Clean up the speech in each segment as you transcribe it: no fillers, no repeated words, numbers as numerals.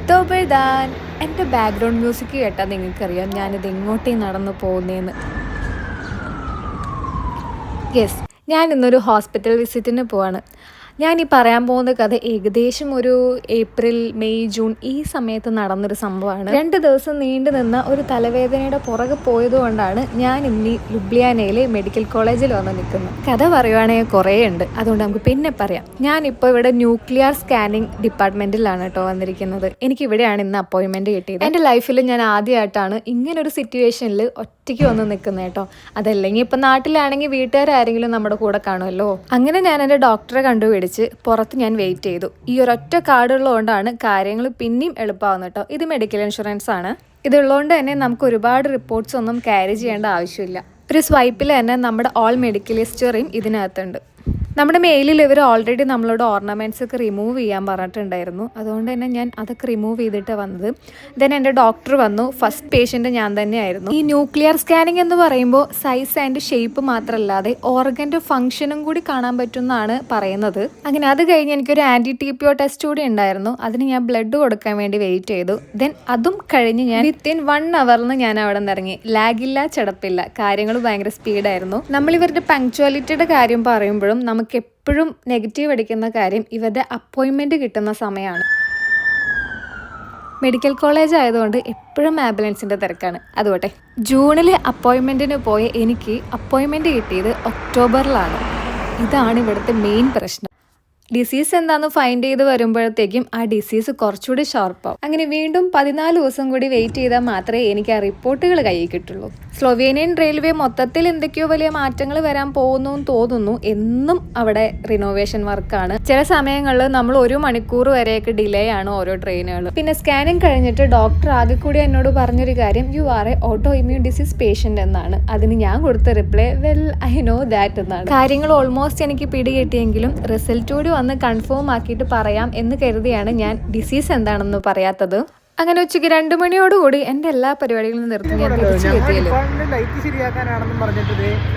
October than എൻ്റെ background music കേട്ടാൽ നിങ്ങൾക്കറിയാം ഞാനിത് എങ്ങോട്ടേ നടന്നു പോകുന്നതെന്ന്. യെസ്, ഞാൻ ഇന്നൊരു ഹോസ്പിറ്റൽ വിസിറ്റിന് പോവാണ്. ഞാൻ ഈ പറയാൻ പോകുന്ന കഥ ഏകദേശം ഒരു ഏപ്രിൽ മെയ് ജൂൺ ഈ സമയത്ത് നടന്നൊരു സംഭവമാണ്. 2 ദിവസം നീണ്ടു നിന്ന ഒരു തലവേദനയുടെ പുറകെ പോയതുകൊണ്ടാണ് ഞാൻ ഇന്ന് ലുബ്ലിയാനയിലെ മെഡിക്കൽ കോളേജിൽ വന്ന് നിൽക്കുന്നത്. കഥ പറയുവാണെങ്കിൽ കുറേ ഉണ്ട്, അതുകൊണ്ട് നമുക്ക് പിന്നെ പറയാം. ഞാനിപ്പോൾ ഇവിടെ ന്യൂക്ലിയർ സ്കാനിങ് ഡിപ്പാർട്ട്മെൻറ്റിലാണ് കേട്ടോ വന്നിരിക്കുന്നത്. എനിക്കിവിടെയാണ് ഇന്ന് അപ്പോയിൻമെൻറ്റ് കിട്ടിയത്. എൻ്റെ ലൈഫിൽ ഞാൻ ആദ്യമായിട്ടാണ് ഇങ്ങനൊരു സിറ്റുവേഷനിൽ ഒറ്റയ്ക്ക് വന്ന് നിൽക്കുന്നത് കേട്ടോ. അതല്ലെങ്കിൽ ഇപ്പം നാട്ടിലാണെങ്കിൽ വീട്ടുകാരാരെങ്കിലും നമ്മുടെ കൂടെ കാണുമല്ലോ. അങ്ങനെ ഞാൻ എൻ്റെ ഡോക്ടറെ കണ്ടുപിടിച്ച് പുറത്ത് ഞാൻ വെയിറ്റ് ചെയ്തു. ഈ ഒരൊറ്റ കാർഡ് ഉള്ളതുകൊണ്ടാണ് കാര്യങ്ങൾ പിന്നെയും എളുപ്പമാവുന്നത് കേട്ടോ. ഇത് മെഡിക്കൽ ഇൻഷുറൻസ് ആണ്. ഇതുള്ളതുകൊണ്ട് തന്നെ നമുക്ക് ഒരുപാട് റിപ്പോർട്ട്സ് ഒന്നും ക്യാരി ചെയ്യേണ്ട ആവശ്യമില്ല. ഒരു സ്വൈപ്പിൽ തന്നെ നമ്മുടെ ഓൾ മെഡിക്കൽ ഹിസ്റ്ററിയും ഇതിനകത്തുണ്ട്. നമ്മുടെ മെയിലിൽ ഇവർ ഓൾറെഡി നമ്മളോട് ഓർണമെൻറ്റ്സ് ഒക്കെ റിമൂവ് ചെയ്യാൻ പറഞ്ഞിട്ടുണ്ടായിരുന്നു. അതുകൊണ്ട് തന്നെ ഞാൻ അതൊക്കെ റിമൂവ് ചെയ്തിട്ട് വന്നത്. ദെൻ എൻ്റെ ഡോക്ടർ വന്നു. ഫസ്റ്റ് പേഷ്യൻ്റ് ഞാൻ തന്നെയായിരുന്നു. ഈ ന്യൂക്ലിയർ സ്കാനിങ് എന്ന് പറയുമ്പോൾ സൈസ് ആൻഡ് ഷേപ്പ് മാത്രമല്ലാതെ ഓർഗൻ്റെ ഫംഗ്ഷനും കൂടി കാണാൻ പറ്റുമെന്നാണ് പറയുന്നത്. അങ്ങനെ അത് കഴിഞ്ഞ് എനിക്കൊരു ആൻറ്റി TPO ടെസ്റ്റ് കൂടി ഉണ്ടായിരുന്നു. അതിന് ഞാൻ ബ്ലഡ് കൊടുക്കാൻ വേണ്ടി വെയിറ്റ് ചെയ്തു. ദെൻ അതും കഴിഞ്ഞ് ഞാൻ വിത്തിൻ 1 അവറിന് ഞാൻ അവിടെ നിന്ന് ഇറങ്ങി. ലാഗില്ല, ചടപ്പില്ല, കാര്യങ്ങൾ ഭയങ്കര സ്പീഡായിരുന്നു. നമ്മളിവരുടെ പങ്ക്ച്വാലിറ്റിയുടെ കാര്യം പറയുമ്പോഴും നമുക്ക് എപ്പോഴും നെഗറ്റീവ് അടിക്കുന്ന കാര്യം ഇവരുടെ അപ്പോയിൻമെൻറ്റ് കിട്ടുന്ന സമയമാണ്. മെഡിക്കൽ കോളേജ് ആയതുകൊണ്ട് എപ്പോഴും ആംബുലൻസിൻ്റെ തിരക്കാണ്. അതുകൊട്ടെ, ജൂണിൽ അപ്പോയിൻമെൻറ്റിന് പോയ എനിക്ക് അപ്പോയിൻമെൻറ്റ് കിട്ടിയത് ഒക്ടോബറിലാണ്. ഇതാണ് ഇവിടുത്തെ മെയിൻ പ്രശ്നം. ഡിസീസ് എന്താണെന്ന് ഫൈൻഡ് ചെയ്ത് വരുമ്പോഴത്തേക്കും ആ ഡിസീസ് കുറച്ചുകൂടി ഷാർപ്പാവും. അങ്ങനെ വീണ്ടും 14 ദിവസം കൂടി വെയിറ്റ് ചെയ്താൽ മാത്രമേ എനിക്ക് ആ റിപ്പോർട്ടുകൾ കയ്യിൽ കിട്ടുള്ളൂ. സ്ലൊവേനിയൻ റെയിൽവേ മൊത്തത്തിൽ എന്തൊക്കെയോ വലിയ മാറ്റങ്ങൾ വരാൻ പോകുന്നു എന്ന് തോന്നുന്നു. എന്നും അവിടെ റിനോവേഷൻ വർക്കാണ്. ചില സമയങ്ങളിൽ നമ്മൾ 1 മണിക്കൂർ വരെയൊക്കെ ഡിലേ ആണ് ഓരോ ട്രെയിനുകൾ. പിന്നെ സ്കാനിങ് കഴിഞ്ഞിട്ട് ഡോക്ടർ ആകെ കൂടി എന്നോട് പറഞ്ഞൊരു കാര്യം, you are A auto immune disease patient എന്നാണ്. അതിന് ഞാൻ കൊടുത്ത reply, well I know that എന്നാണ്. കാര്യങ്ങൾ ഓൾമോസ്റ്റ് എനിക്ക് പിടികിട്ടിയെങ്കിലും റിസൾട്ട് കൂടി വന്ന് കൺഫേം ആക്കിയിട്ട് പറയാം എന്ന് കരുതിയാണ് ഞാൻ ഡിസീസ് എന്താണെന്ന് പറയാത്തത്. അങ്ങനെ ഉച്ചയ്ക്ക് 2 മണിയോടുകൂടി എൻ്റെ എല്ലാ പരിപാടികളും നിർത്തി ഞാൻ തിരിച്ചെത്തിയല്ലോ.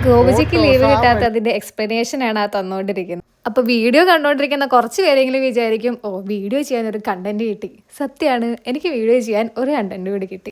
ഗോപിജിക്ക് ലീവ് കിട്ടാത്തതിൻ്റെ എക്സ്പ്ലനേഷനാണ് ആ തന്നുകൊണ്ടിരിക്കുന്നത്. അപ്പോൾ വീഡിയോ കണ്ടുകൊണ്ടിരിക്കുന്ന കുറച്ച് പേരെങ്കിലും വിചാരിക്കും, ഓ വീഡിയോ ചെയ്യാൻ ഒരു കണ്ടന്റ് കിട്ടി. സത്യമാണ്, എനിക്ക് വീഡിയോ ചെയ്യാൻ ഒരു കണ്ടന്റ് കൂടി കിട്ടി.